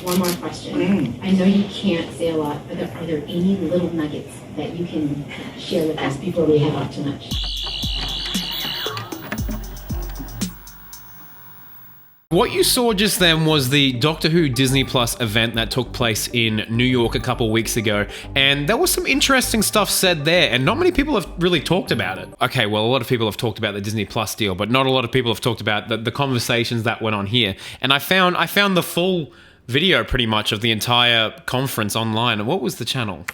one more question. I know you can't say a lot, but are there any little nuggets that you can share with us before we head off tonight? What you saw just then was the Doctor Who Disney Plus event that took place in New York a couple weeks ago, and there was some interesting stuff said there, and not many people have really talked about it. Okay, well, a lot of people have talked about the Disney Plus deal, but not a lot of people have talked about the conversations that went on here. And I found the full video pretty much of the entire conference online. And what was the channel?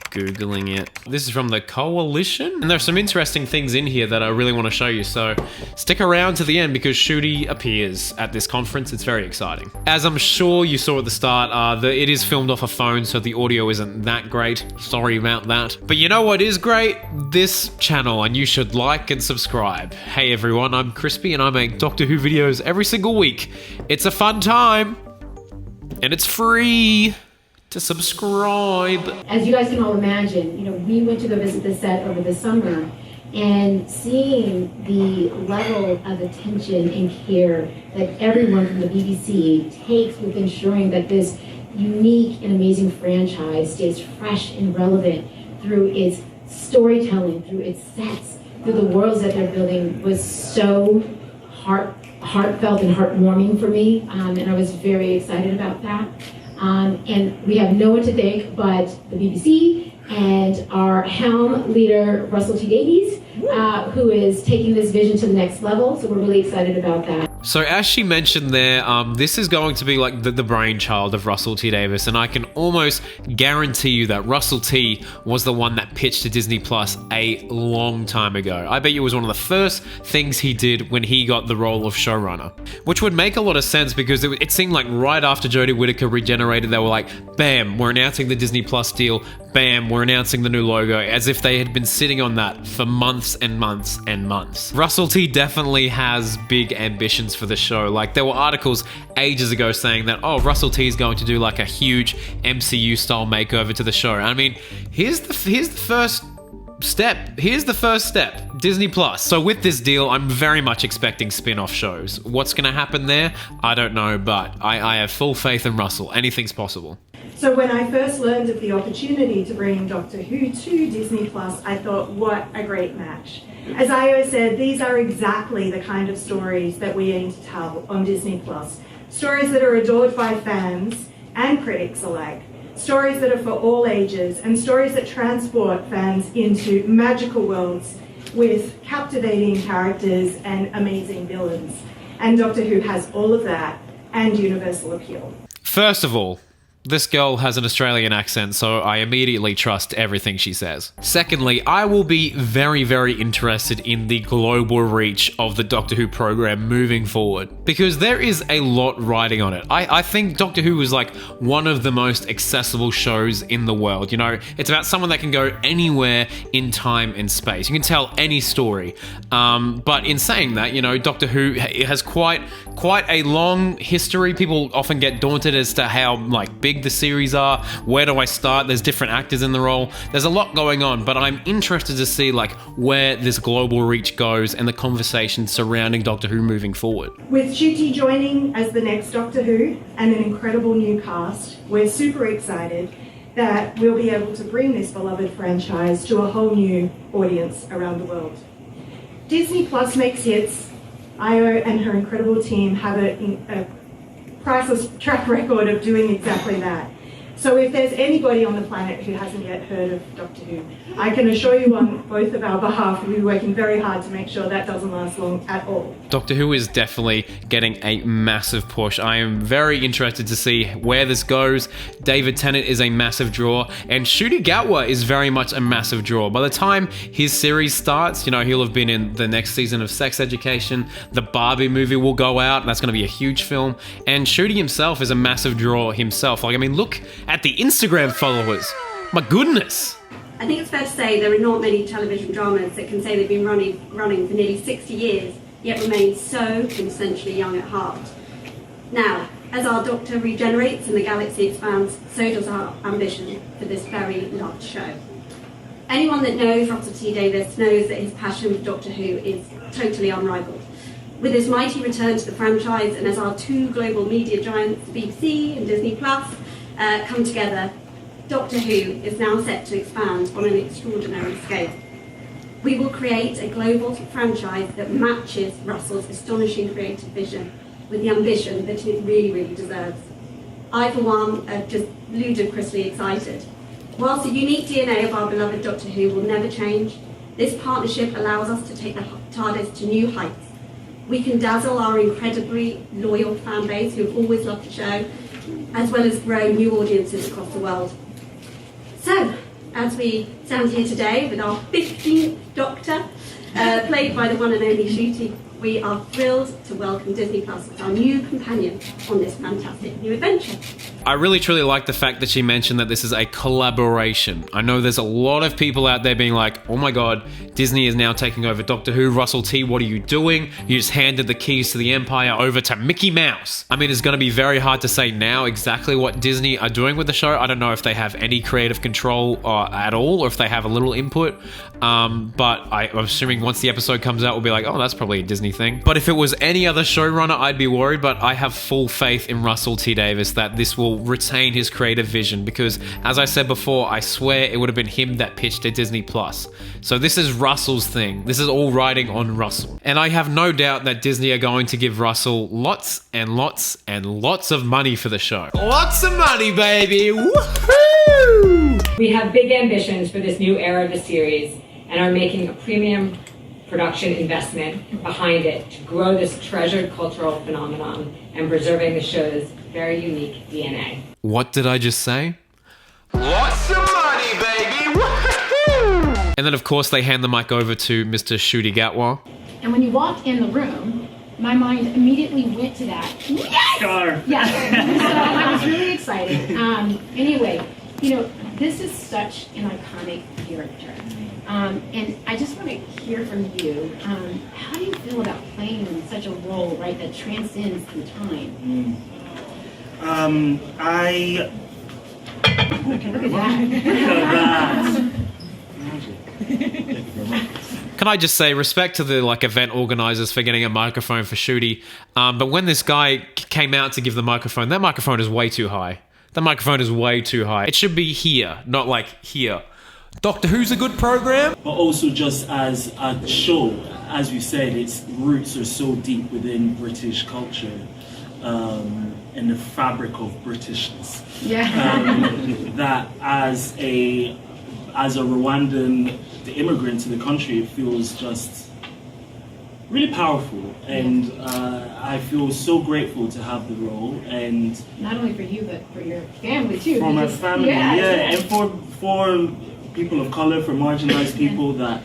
Googling it. This is from the Coalition, and there's some interesting things in here that I really want to show you, so stick around to the end because Ncuti appears at this conference. It's very exciting. As I'm sure you saw at the start, it is filmed off a phone, so the audio isn't that great. Sorry about that. But you know what is great? This channel, and you should like and subscribe. Hey everyone, I'm Crispy and I make Doctor Who videos every single week. It's a fun time, and it's free to subscribe. As you guys can all imagine, we went to go visit the set over the summer, and seeing the level of attention and care that everyone from the BBC takes with ensuring that this unique and amazing franchise stays fresh and relevant through its storytelling, through its sets, through the worlds that they're building was so heartfelt and heartwarming for me, and I was very excited about that. And we have no one to thank but the BBC and our helm leader, Russell T. Davies, who is taking this vision to the next level. So we're really excited about that. So as she mentioned there, this is going to be like the brainchild of Russell T. Davies, and I can almost guarantee you that Russell T. was the one that pitched to Disney Plus a long time ago. I bet you it was one of the first things he did when he got the role of showrunner, which would make a lot of sense because it seemed like right after Jodie Whittaker regenerated, they were like, bam, we're announcing the Disney Plus deal, bam, we're announcing the new logo, as if they had been sitting on that for months and months and months. Russell T. definitely has big ambitions for the show. Like, there were articles ages ago saying that, oh, Russell T is going to do like a huge MCU style makeover to the show. I mean, here's the first step. Here's the first step, Disney Plus. So with this deal, I'm very much expecting spin-off shows. What's going to happen there? I don't know, but I have full faith in Russell. Anything's possible. So when I first learned of the opportunity to bring Doctor Who to Disney Plus, I thought, what a great match. As Io said, these are exactly the kind of stories that we aim to tell on Disney Plus. Stories that are adored by fans and critics alike. Stories that are for all ages, and stories that transport fans into magical worlds with captivating characters and amazing villains. And Doctor Who has all of that and universal appeal. First of all, this girl has an Australian accent, so I immediately trust everything she says. Secondly, I will be very, very interested in the global reach of the Doctor Who program moving forward, because there is a lot riding on it. I think Doctor Who is like one of the most accessible shows in the world. It's about someone that can go anywhere in time and space. You can tell any story. But in saying that, Doctor Who has quite a long history. People often get daunted as to how big the series are. Where do I start? There's different actors in the role. There's a lot going on, but I'm interested to see where this global reach goes and the conversation surrounding Doctor Who moving forward. With Ncuti joining as the next Doctor Who and an incredible new cast, we're super excited that we'll be able to bring this beloved franchise to a whole new audience around the world. Disney Plus makes hits. Io and her incredible team have a priceless track record of doing exactly that. So if there's anybody on the planet who hasn't yet heard of Doctor Who, I can assure you on both of our behalf, we're working very hard to make sure that doesn't last long at all. Doctor Who is definitely getting a massive push. I am very interested to see where this goes. David Tennant is a massive draw, and Ncuti Gatwa is very much a massive draw. By the time his series starts, he'll have been in the next season of Sex Education. The Barbie movie will go out. That's going to be a huge film. And Ncuti himself is a massive draw himself. Look at the Instagram followers. My goodness. I think it's fair to say there are not many television dramas that can say they've been running for nearly 60 years, yet remain so essentially young at heart. Now, as our Doctor regenerates and the galaxy expands, so does our ambition for this very loved show. Anyone that knows Russell T Davies knows that his passion for Doctor Who is totally unrivaled. With his mighty return to the franchise and as our two global media giants, the BBC and Disney Plus, come together, Doctor Who is now set to expand on an extraordinary scale. We will create a global franchise that matches Russell's astonishing creative vision with the ambition that it really, really deserves. I, for one, am just ludicrously excited. Whilst the unique DNA of our beloved Doctor Who will never change, this partnership allows us to take the TARDIS to new heights. We can dazzle our incredibly loyal fan base who have always loved the show, as well as grow new audiences across the world. So, as we stand here today with our 15th Doctor, played by the one and only Ncuti, we are thrilled to welcome Disney Plus as our new companion on this fantastic new adventure. I really truly like the fact that she mentioned that this is a collaboration. I know there's a lot of people out there being like, oh my god, Disney is now taking over Doctor Who. Russell T, what are you doing? You just handed the keys to the empire over to Mickey Mouse. I mean, it's going to be very hard to say now exactly what Disney are doing with the show. I don't know if they have any creative control at all, or if they have a little input. But I'm assuming once the episode comes out, we'll be like, oh, that's probably a Disney thing. But if it was any other showrunner, I'd be worried. But I have full faith in Russell T Davies that this will retain his creative vision, because as I said before, I swear it would have been him that pitched to Disney Plus. So this is Russell's thing. This is all riding on Russell. And I have no doubt that Disney are going to give Russell lots and lots and lots of money for the show. Lots of money, baby! Woohoo! We have big ambitions for this new era of the series and are making a premium production investment behind it to grow this treasured cultural phenomenon and preserving the show's very unique DNA. What did I just say? Lots of money, baby! Woohoo! And then, of course, they hand the mic over to Mr. Ncuti Gatwa. And when you walked in the room, my mind immediately went to that. Yes! Star. Yes. So I was really excited. Anyway, you know, this is such an iconic character. And I just want to hear from you. How do you feel about playing in such a role, right, that transcends through time? Okay, look at that. Can I just say, respect to the event organizers for getting a microphone for Ncuti, but when this guy came out to give the microphone, that microphone is way too high. That microphone is way too high. It should be here, not here. Doctor Who's a good program. But also just as a show, as we said, its roots are so deep within British culture and the fabric of Britishness. Yeah. That as a Rwandan immigrant to the country, it feels just really powerful, and I feel so grateful to have the role, and not only for you but for your family too. for my family, and for people of color, for marginalized people that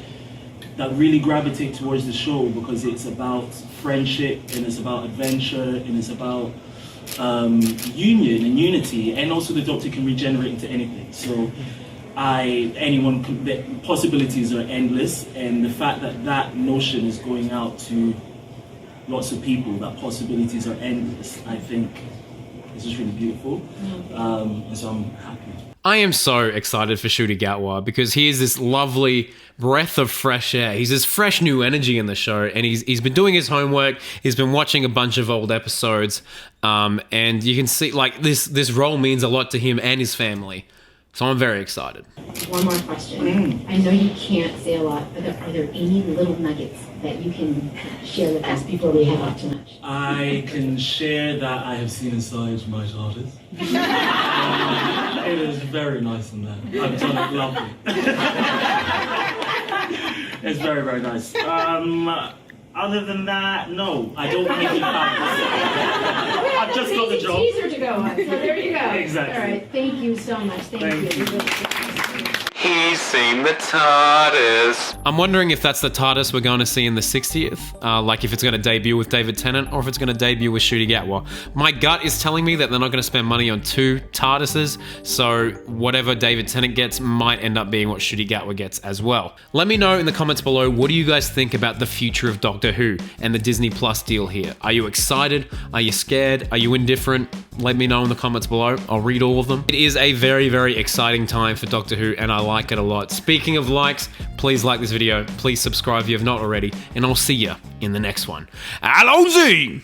really gravitate towards the show, because it's about friendship and it's about adventure and it's about union and unity, and also the Doctor can regenerate into anything. So the possibilities are endless, and the fact that notion is going out to lots of people, that possibilities are endless, I think is just really beautiful. And so I'm happy. I am so excited for Ncuti Gatwa because he is this lovely breath of fresh air. He's this fresh new energy in the show, and he's been doing his homework. He's been watching a bunch of old episodes, and you can see this role means a lot to him and his family. So I'm very excited. One more question. I know you can't say a lot, but are there any little nuggets that you can share with us before we head off tonight? I can share that I have seen inside my TARDIS. It is very nice in there. I've done it lovely. It's very, very nice. Other than that, no, I don't make it back. I've just got the job. Teaser to go on, so there you go. Exactly. All right, thank you so much. Thank you. He's seen the TARDIS. I'm wondering if that's the TARDIS we're going to see in the 60th, if it's going to debut with David Tennant or if it's going to debut with Ncuti Gatwa. My gut is telling me that they're not going to spend money on two TARDISes, so whatever David Tennant gets might end up being what Ncuti Gatwa gets as well. Let me know in the comments below, what do you guys think about the future of Doctor Who and the Disney Plus deal here? Are you excited? Are you scared? Are you indifferent? let me know in the comments below. I'll read all of them. It is a very, very exciting time for Doctor Who, and I like it a lot. Speaking of likes, please like this video, please subscribe if you have not already, and I'll see you in the next one. Alonzi!